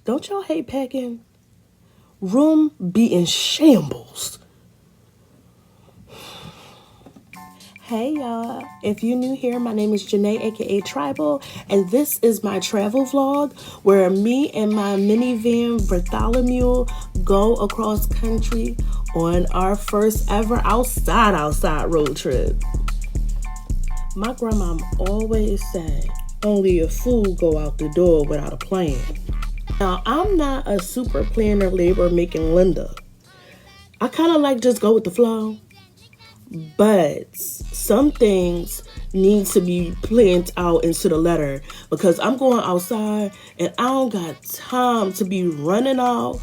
Don't y'all hate packing? Room be in shambles. Hey y'all, if you're new here, my name is Janae, aka Tribal, and this is my travel vlog where me and my minivan Bartholomew go across country on our first ever outside road trip. My grandma always said, only a fool go out the door without a plan. Now, I'm not a super planner, labor making Linda. I kind of like just go with the flow. But some things need to be planned out into the letter because I'm going outside and I don't got time to be running out,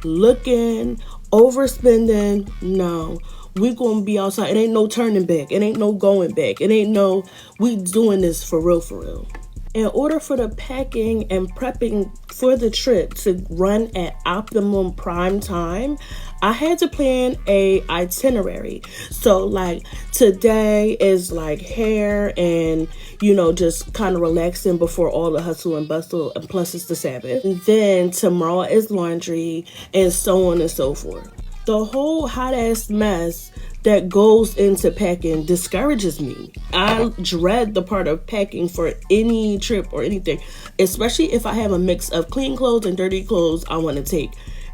looking, overspending. No, we gonna be outside. It ain't no turning back. It ain't no going back. It ain't no, we doing this for real, for real. In order for the packing and prepping for the trip to run at optimum prime time, I had to plan a itinerary. So like today is like hair and, just kind of relaxing before all the hustle and bustle, and plus it's the Sabbath. And then tomorrow is laundry and so on and so forth. The whole hot ass mess that goes into packing discourages me. I dread the part of packing for any trip or anything, especially if I have a mix of clean clothes and dirty clothes I want to take.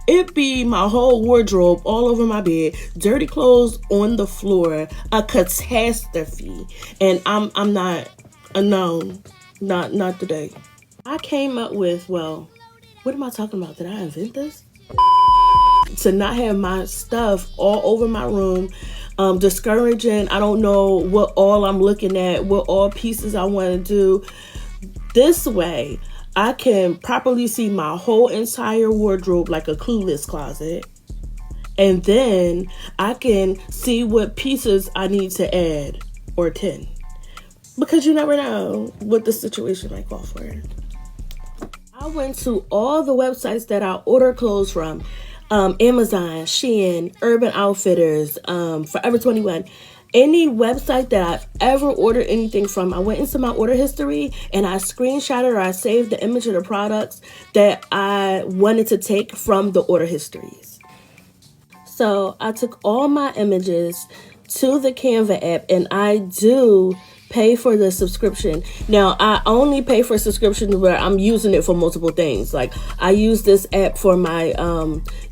It be my whole wardrobe all over my bed, dirty clothes on the floor, a catastrophe. And I'm not, no, not today. I came up with, well, what am I talking about? Did I invent this? To not have my stuff all over my room, discouraging. I don't know what all I'm looking at, what all pieces I want to do. This way, I can properly see my whole entire wardrobe like a clueless closet. And then I can see what pieces I need to add or tin. Because you never know what the situation might call for. I went to all the websites that I order clothes from. Amazon, Shein, Urban Outfitters, Forever 21, any website that I've ever ordered anything from. I went into my order history and I screenshotted or I saved the image of the products that I wanted to take from the order histories. So I took all my images to the Canva app, and I do pay for the subscription. Now, I only pay for subscriptions where I'm using it for multiple things. Like, I use this app for my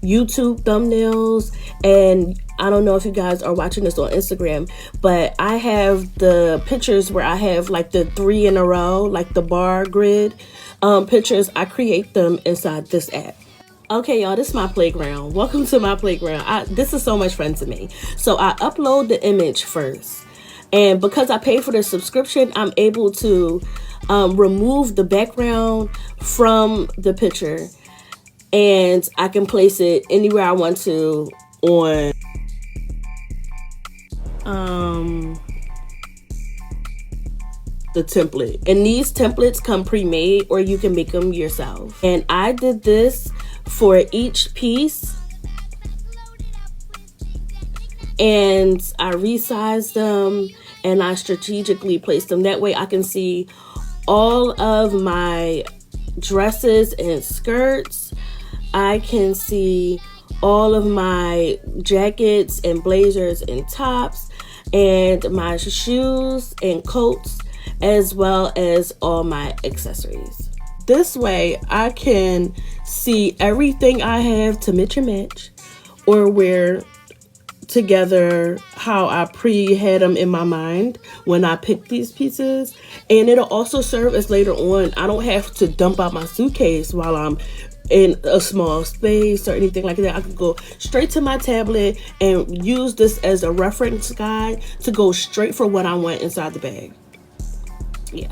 YouTube thumbnails, and I don't know if you guys are watching this on Instagram, but I have the pictures where I have like the 3 in a row, like the bar grid pictures. I create them inside this app. Okay, y'all, this is my playground. Welcome to my playground. This is so much fun to me. So I upload the image first. And because I pay for the subscription, I'm able to remove the background from the picture. And I can place it anywhere I want to on the template. And these templates come pre-made or you can make them yourself. And I did this for each piece. And I resized them and I strategically placed them. That way I can see all of my dresses and skirts. I can see all of my jackets and blazers and tops and my shoes and coats, as well as all my accessories. This way I can see everything I have to match or wear together how I had them in my mind when I picked these pieces. And it'll also serve as later on, I don't have to dump out my suitcase while I'm in a small space or anything like that. I can go straight to my tablet and use this as a reference guide to go straight for what I want inside the bag. Yeah.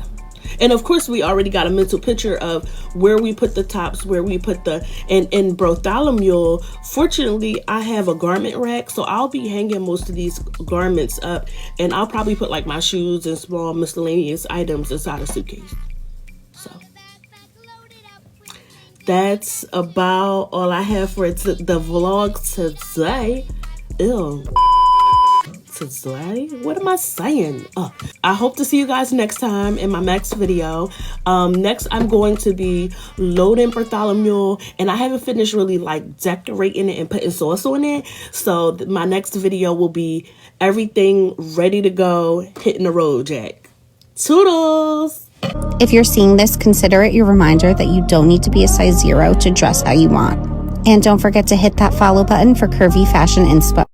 And of course, we already got a mental picture of where we put the tops, where we put in Bartholomew. Fortunately, I have a garment rack, so I'll be hanging most of these garments up, and I'll probably put like my shoes and small miscellaneous items inside a suitcase. So that's about all I have for the vlog today. Ew. today. What am I saying? I hope to see you guys next time in my next video. Next, I'm going to be loading Bartholomew, and I haven't finished really like decorating it and putting sauce on it. So my next video will be everything ready to go, hitting the road, Jack. Toodles! If you're seeing this, consider it your reminder that you don't need to be a size 0 to dress how you want. And don't forget to hit that follow button for curvy fashion inspo.